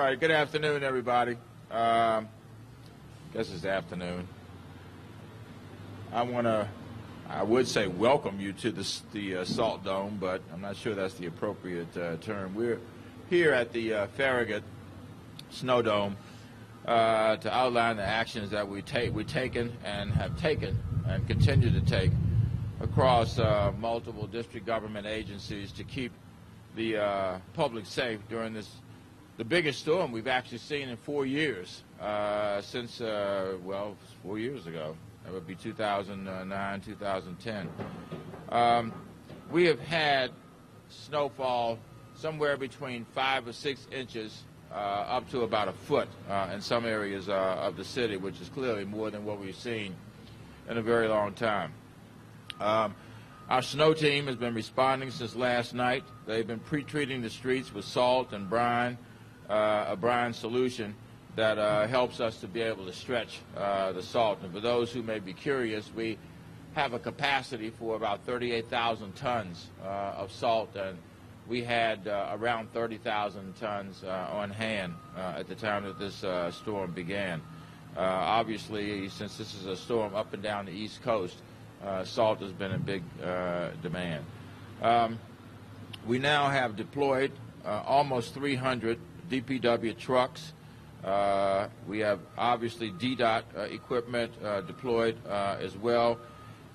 right, good afternoon, everybody. Guess it's afternoon. I would say welcome you to the Salt Dome, but I'm not sure that's the appropriate term. We're here at the Farragut Snow Dome to outline the actions that we've taken and have taken and continue to take across multiple district government agencies to keep the public safe during the biggest storm we've actually seen in 4 years since, 4 years ago. That would be 2009, 2010. We have had snowfall somewhere between 5 or 6 inches up to about a foot in some areas of the city, which is clearly more than what we've seen in a very long time. Our snow team has been responding since last night. They've been pre-treating the streets with salt and brine, a brine solution that helps us to be able to stretch the salt. And for those who may be curious, we have a capacity for about 38,000 tons of salt, and we had around 30,000 tons on hand at the time that this storm began. Obviously, since this is a storm up and down the East Coast, salt has been in big demand. We now have deployed almost 300 DPW trucks. We have obviously DDOT equipment deployed as well,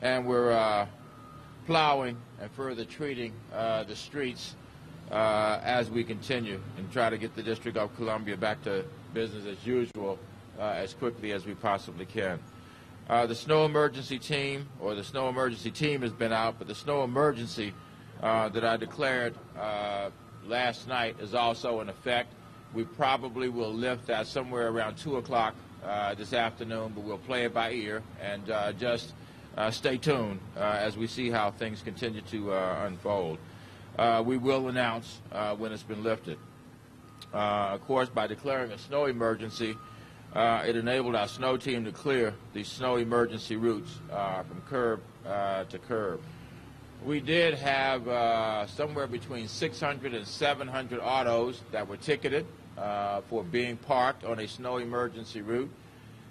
and we're plowing and further treating the streets as we continue and try to get the District of Columbia back to business as usual as quickly as we possibly can. The snow emergency team, or the snow emergency team, has been out, but the snow emergency that I declared last night is also in effect. We probably will lift that somewhere around 2 o'clock this afternoon, but we'll play it by ear and just stay tuned as we see how things continue to unfold. We will announce when it's been lifted. Of course, by declaring a snow emergency, it enabled our snow team to clear the snow emergency routes from curb to curb. We did have somewhere between 600 and 700 autos that were ticketed for being parked on a snow emergency route.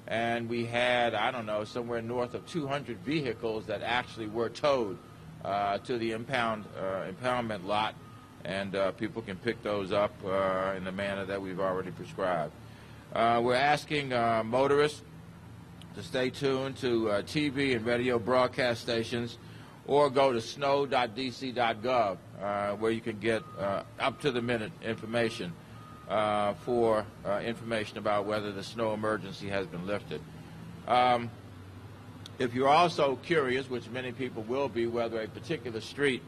And we had, I don't know, somewhere north of 200 vehicles that actually were towed to the impoundment lot, and people can pick those up in the manner that we've already prescribed. We're asking motorists to stay tuned to TV and radio broadcast stations, or go to snow.dc.gov where you can get up-to-the-minute information for information about whether the snow emergency has been lifted. If you're also curious, which many people will be, whether a particular street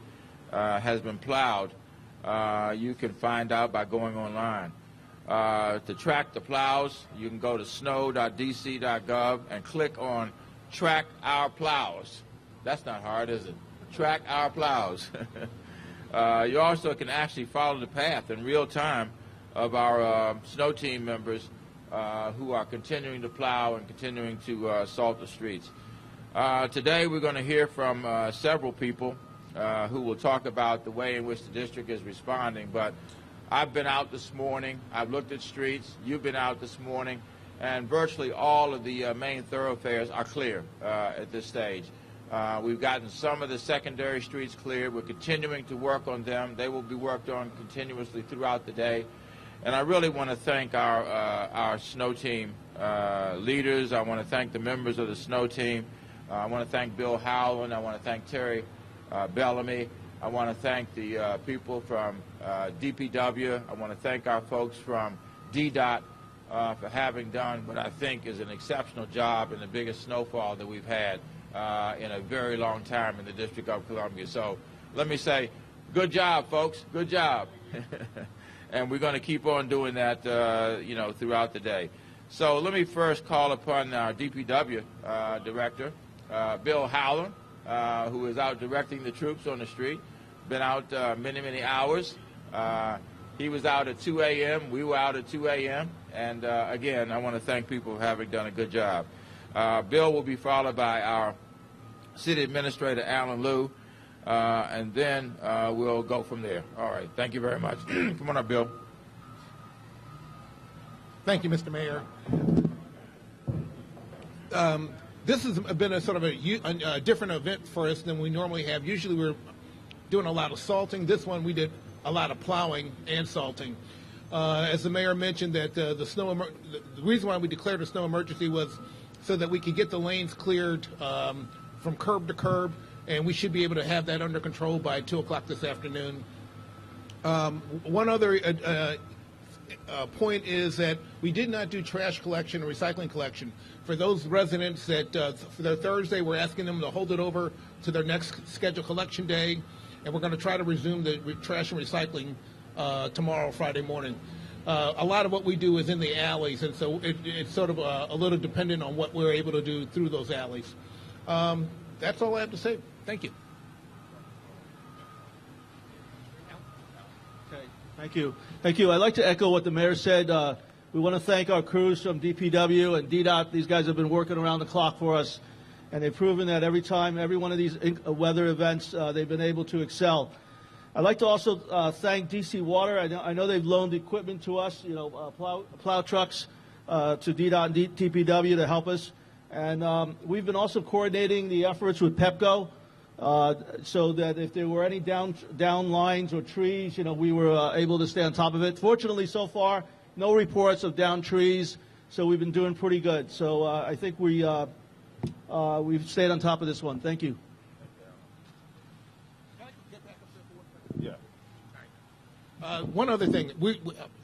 has been plowed, you can find out by going online. To track the plows, you can go to snow.dc.gov and click on Track Our Plows. That's not hard, is it? Track Our Plows. You also can actually follow the path in real time of our snow team members who are continuing to plow and continuing to salt the streets. Today we're going to hear from several people who will talk about the way in which the district is responding, but I've been out this morning, I've looked at streets, you've been out this morning, and virtually all of the main thoroughfares are clear at this stage. We've gotten some of the secondary streets cleared. We're continuing to work on them. They will be worked on continuously throughout the day. And I really want to thank our snow team leaders. I want to thank the members of the snow team. I want to thank Bill Howland. I want to thank Terry Bellamy. I want to thank the people from DPW. I want to thank our folks from DDOT for having done what I think is an exceptional job in the biggest snowfall that we've had in a very long time in the District of Columbia. So let me say, good job, folks. Good job. And we're going to keep on doing that, throughout the day. So let me first call upon our DPW director, Bill Howland, who is out directing the troops on the street. Been out many, many hours. He was out at 2 a.m. We were out at 2 a.m. And again, I want to thank people for having done a good job. Bill will be followed by our City Administrator, Alan Liu, and then we'll go from there. All right. Thank you very much. Come on up, Bill. Thank you, Mr. Mayor. This has been a sort of a different event for us than we normally have. Usually we're doing a lot of salting. This one we did a lot of plowing and salting. As the mayor mentioned, that the reason why we declared a snow emergency was so that we could get the lanes cleared from curb to curb, and we should be able to have that under control by 2 o'clock this afternoon. One other point is that we did not do trash collection or recycling collection. For those residents that for their Thursday, we're asking them to hold it over to their next scheduled collection day, and we're going to try to resume the trash and recycling tomorrow, Friday morning. A lot of what we do is in the alleys, and so it's sort of a little dependent on what we're able to do through those alleys. That's all I have to say. Thank you. Okay, thank you. Thank you. I'd like to echo what the mayor said. We want to thank our crews from DPW and DDOT. These guys have been working around the clock for us, and they've proven that every time, every one of these weather events, they've been able to excel. I'd like to also thank DC Water. I know they've loaned equipment to us, plow trucks to DDOT and DPW to help us. And we've been also coordinating the efforts with PEPCO so that if there were any down lines or trees, we were able to stay on top of it. Fortunately, so far, no reports of down trees, so we've been doing pretty good. So I think we've stayed on top of this one. Thank you. One other thing,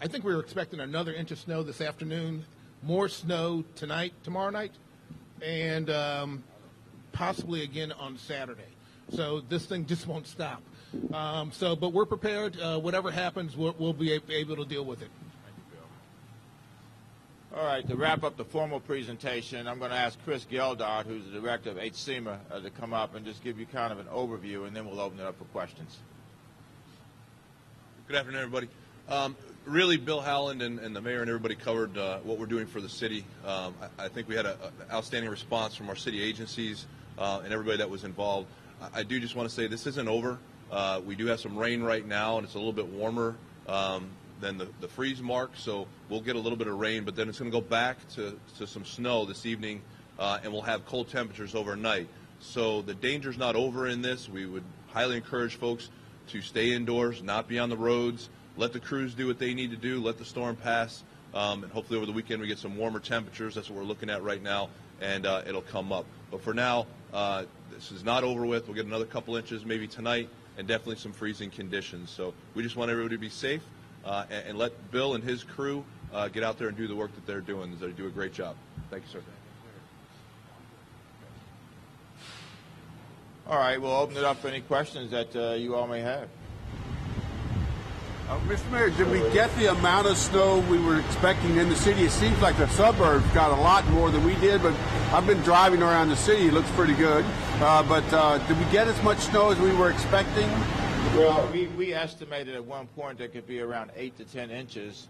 I think we were expecting another inch of snow this afternoon, more snow tomorrow night, and possibly again on Saturday. So this thing just won't stop. But we're prepared. Whatever happens, we'll be able to deal with it. Thank you, Bill. All right, to wrap up the formal presentation, I'm going to ask Chris Geldart, who's the director of HSEMA, to come up and just give you kind of an overview, and then we'll open it up for questions. Good afternoon, everybody. Really, Bill Howland and the mayor and everybody covered what we're doing for the city. I think we had an outstanding response from our city agencies and everybody that was involved. I do just want to say this isn't over. We do have some rain right now, and it's a little bit warmer than the freeze mark, so we'll get a little bit of rain, but then it's going to go back to some snow this evening, and we'll have cold temperatures overnight. So the danger's not over in this. We would highly encourage folks to stay indoors, not be on the roads, let the crews do what they need to do, let the storm pass, and hopefully over the weekend we get some warmer temperatures. That's what we're looking at right now, and it'll come up. But for now, this is not over with. We'll get another couple inches maybe tonight, and definitely some freezing conditions. So we just want everybody to be safe and let Bill and his crew get out there and do the work that they're doing. They do a great job. Thank you, sir. All right, we'll open it up for any questions that you all may have. Mr. Mayor, did we get the amount of snow we were expecting in the city? It seems like the suburbs got a lot more than we did, but I've been driving around the city. It looks pretty good. But did we get as much snow as we were expecting? Well, we estimated at one point there could be around 8 to 10 inches.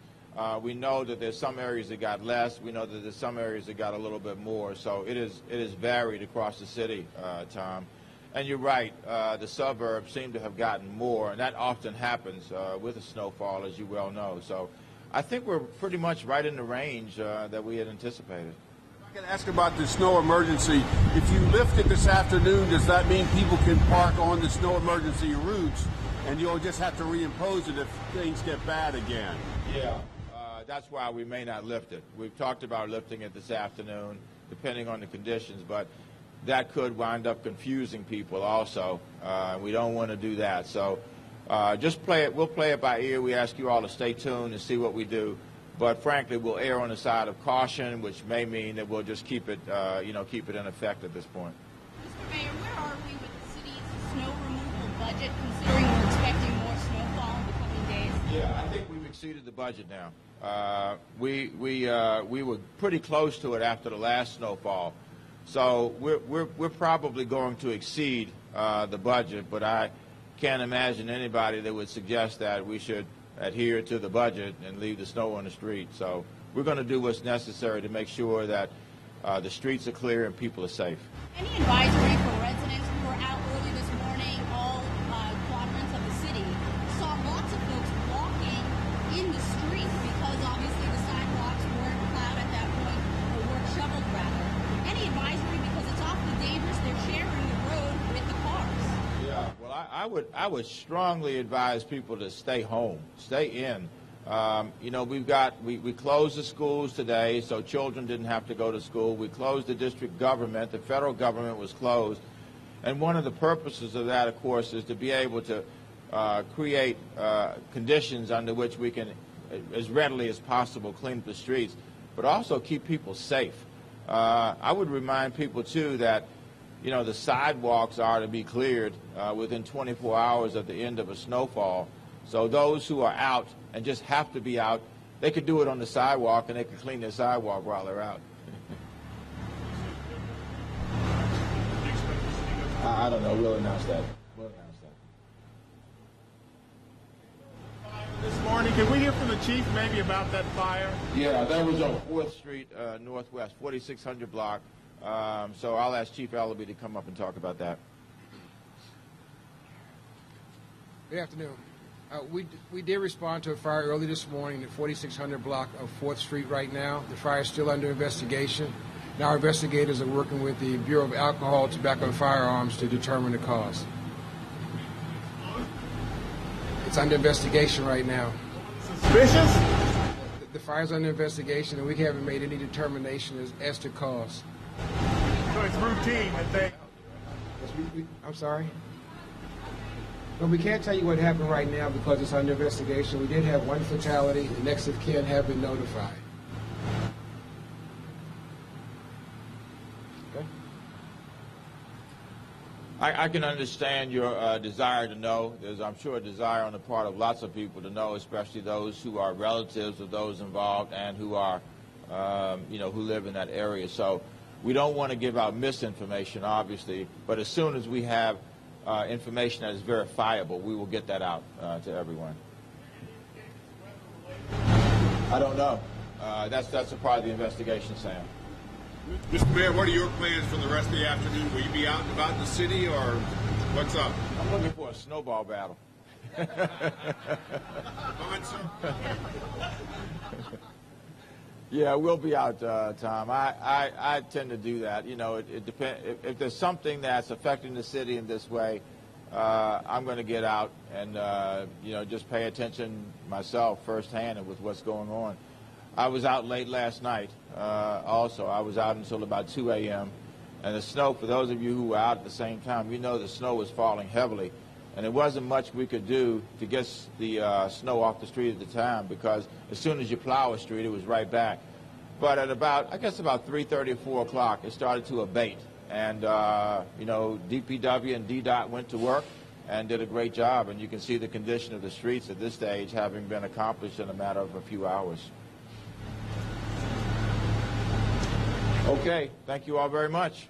We know that there's some areas that got less. We know that there's some areas that got a little bit more. So it is varied across the city, Tom. And you're right, the suburbs seem to have gotten more, and that often happens with a snowfall, as you well know. So I think we're pretty much right in the range that we had anticipated. If I can ask about the snow emergency. If you lift it this afternoon, does that mean people can park on the snow emergency routes, and you'll just have to reimpose it if things get bad again? Yeah, that's why we may not lift it. We've talked about lifting it this afternoon, depending on the conditions, but that could wind up confusing people also. We don't want to do that. So just play it. We'll play it by ear. We ask you all to stay tuned and see what we do. But frankly, we'll err on the side of caution, which may mean that we'll just keep it, keep it in effect at this point. Mr. Mayor, where are we with the city's snow removal budget, considering we're expecting more snowfall in the coming days? Yeah, I think we've exceeded the budget now. We were pretty close to it after the last snowfall. So we're probably going to exceed the budget, but I can't imagine anybody that would suggest that we should adhere to the budget and leave the snow on the street. So we're going to do what's necessary to make sure that the streets are clear and people are safe. Any advisory for residents who were out early this morning, all quadrants of the city, saw lots of folks walking in the streets because obviously the sidewalks I would strongly advise people to stay home, stay in. You know, we closed the schools today, so children didn't have to go to school. We closed the district government. The federal government was closed. And one of the purposes of that, of course, is to be able to create conditions under which we can, as readily as possible, clean up the streets, but also keep people safe. I would remind people, too, that, you know, the sidewalks are to be cleared within 24 hours of the end of a snowfall. So those who are out and just have to be out, they could do it on the sidewalk, and they could clean their sidewalk while they're out. I don't know. We'll announce that. This morning, can we hear from the chief maybe about that fire? Yeah, that was on 4th Street Northwest, 4600 block. So I'll ask Chief Ellaby to come up and talk about that. Good afternoon. We did respond to a fire early this morning at 4600 block of 4th Street right now. The fire is still under investigation. Now our investigators are working with the Bureau of Alcohol, Tobacco, and Firearms to determine the cause. It's under investigation right now. Suspicious? The fire's under investigation, and we haven't made any determination as to cause. So it's routine that they... I'm sorry? But we can't tell you what happened right now because it's under investigation. We did have one fatality. The next of kin have been notified. Okay? I can understand your desire to know. There's, I'm sure, a desire on the part of lots of people to know, especially those who are relatives of those involved and who are, you know, who live in that area. So we don't want to give out misinformation, obviously, but as soon as we have information that is verifiable, we will get that out to everyone. I don't know. That's a part of the investigation, Sam. Mr. Mayor, what are your plans for the rest of the afternoon? Will you be out and about in the city, or what's up? I'm looking for a snowball battle. Come on, sir. Yeah, we'll be out, Tom. I tend to do that. You know, it depends. If there's something that's affecting the city in this way, I'm going to get out and, you know, just pay attention myself firsthand with what's going on. I was out late last night also. I was out until about 2 a.m. And the snow, for those of you who were out at the same time, you know the snow was falling heavily. And there wasn't much we could do to get the snow off the street at the time, because as soon as you plow a street, it was right back. But at about, I guess about 3:30 or 4 o'clock, it started to abate. And, you know, DPW and DDOT went to work and did a great job. And you can see the condition of the streets at this stage having been accomplished in a matter of a few hours. Okay, thank you all very much.